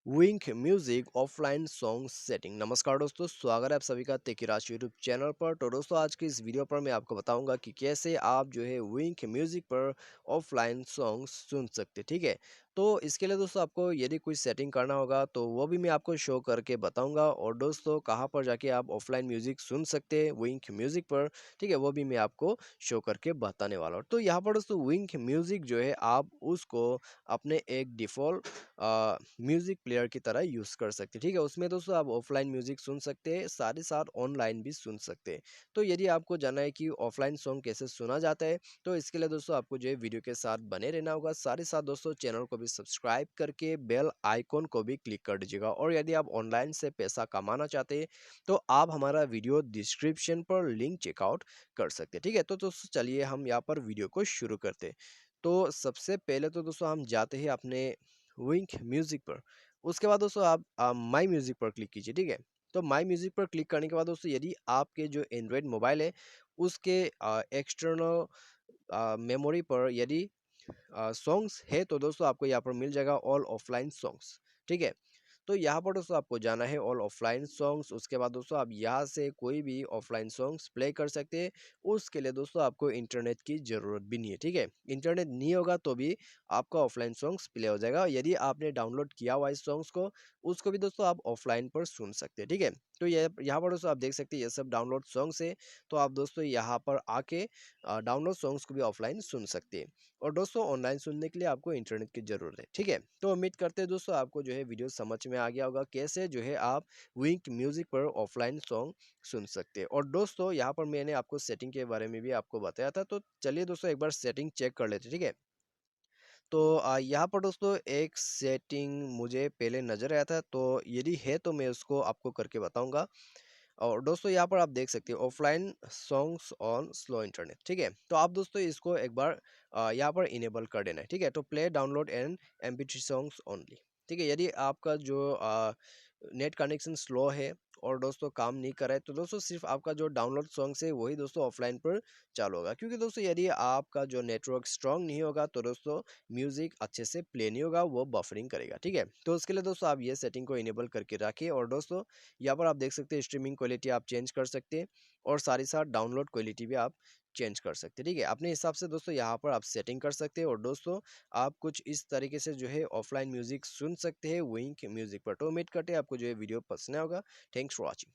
विंक music offline song setting. नमस्कार दोस्तों, स्वागत है आप सभी का तेकीराज यूट्यूब चैनल पर। तो दोस्तों, आज की इस वीडियो पर मैं आपको बताऊंगा कि कैसे आप जो है विंक म्यूजिक पर ऑफलाइन सॉन्ग सुन सकते हैं। ठीक है, तो इसके लिए दोस्तों आपको यदि कुछ सेटिंग करना होगा तो वो भी मैं आपको शो करके बताऊंगा। और दोस्तों, कहाँ पर जाके आप ऑफलाइन म्यूजिक सुन सकते हैं विंक म्यूजिक पर, ठीक है, वो भी मैं आपको शो करके बताने वाला हूँ। तो यहाँ पर दोस्तों विंक म्यूजिक जो है आप उसको अपने एक डिफ़ॉल्ट म्यूज़िक प्लेयर की तरह यूज़ कर सकते हैं। ठीक है, उसमें दोस्तों आप ऑफलाइन म्यूज़िक सुन सकते हैं, साथ ही साथ ऑनलाइन भी सुन सकते हैं। तो यदि आपको जानना है कि ऑफलाइन सॉन्ग कैसे सुना जाता है, तो इसके लिए दोस्तों आपको जो है वीडियो के साथ बने रहना होगा। साथ ही साथ दोस्तों चैनल को भी सब्सक्राइब करके बेल आइकॉन को भी क्लिक कर दीजिएगा। और यदि आप ऑनलाइन से पैसा कमाना चाहते हैं तो आप हमारा वीडियो डिस्क्रिप्शन पर लिंक चेकआउट कर सकते हैं। ठीक है, तो दोस्तों चलिए हम यहाँ पर वीडियो को शुरू करते हैं। तो सबसे पहले तो दोस्तों हम जाते हैं अपने विंक म्यूजिक पर। उसके बाद दोस्तों आप माई म्यूजिक पर क्लिक कीजिए। ठीक है, तो माई म्यूजिक पर क्लिक करने के बाद दोस्तों यदि आपके जो एंड्रॉयड मोबाइल है उसके एक्सटर्नल मेमोरी पर यदि सॉन्ग्स है तो दोस्तों आपको यहाँ पर मिल जाएगा ऑल ऑफलाइन सॉन्ग्स। ठीक है, तो यहाँ पर दोस्तों आपको जाना है ऑल ऑफलाइन सॉन्ग्स। उसके बाद दोस्तों आप यहाँ से कोई भी ऑफलाइन सॉन्ग्स प्ले कर सकते हैं। उसके लिए दोस्तों आपको इंटरनेट की ज़रूरत भी नहीं है। ठीक है, इंटरनेट नहीं होगा तो भी आपका ऑफलाइन सॉन्ग्स प्ले हो जाएगा। यदि आपने डाउनलोड किया हुआ इस सॉन्ग्स को, उसको भी दोस्तों आप ऑफलाइन पर सुन सकते हैं। ठीक है, तो ये यहाँ पर दोस्तों आप देख सकते हैं ये सब डाउनलोड सॉन्ग्स है। तो आप दोस्तों यहाँ पर आके डाउनलोड सॉन्ग्स को भी ऑफलाइन सुन सकते हैं। और दोस्तों ऑनलाइन सुनने के लिए आपको इंटरनेट की ज़रूरत है। ठीक है, तो उम्मीद करते हैं दोस्तों आपको जो है वीडियो समझ में आ गया होगा कैसे जो है आप विंक म्यूजिक पर ऑफलाइन सॉन्ग सुन सकते हैं। और दोस्तों यहाँ पर मैंने आपको सेटिंग के बारे में भी आपको बताया था, तो चलिए दोस्तों एक बार सेटिंग चेक कर लेते हैं। ठीक है, तो यहाँ पर दोस्तों एक सेटिंग मुझे पहले नज़र आया था, तो यदि है तो मैं उसको आपको करके बताऊंगा। और दोस्तों यहाँ पर आप देख सकते हैं offline songs on slow internet. ठीक है, तो आप दोस्तों इसको एक बार यहाँ पर इनेबल कर देना है। ठीक है, तो play download and MP3 songs only. ठीक है, यदि आपका जो नेट कनेक्शन स्लो है और दोस्तों काम नहीं कर रहा है तो दोस्तों सिर्फ आपका जो डाउनलोड सॉन्ग्स है वही दोस्तों ऑफलाइन पर चालू होगा। क्योंकि दोस्तों यदि आपका जो नेटवर्क स्ट्रांग नहीं होगा तो दोस्तों म्यूजिक अच्छे से प्ले नहीं होगा, वो बफरिंग करेगा। ठीक है, तो उसके लिए दोस्तों आप ये सेटिंग को इनेबल करके रखिए। और दोस्तों यहाँ पर आप देख सकते हैं स्ट्रीमिंग क्वालिटी आप चेंज कर सकते हैं और साथ ही साथ डाउनलोड क्वालिटी भी आप चेंज कर सकते हैं। ठीक है, अपने हिसाब से दोस्तों यहाँ पर आप सेटिंग कर सकते हैं। और दोस्तों आप कुछ इस तरीके से जो है ऑफलाइन म्यूजिक सुन सकते हैं विंक म्यूजिक पर। तो उम्मीद करते हैं आपको जो है वीडियो पसंद आया होगा। Thanks for watching.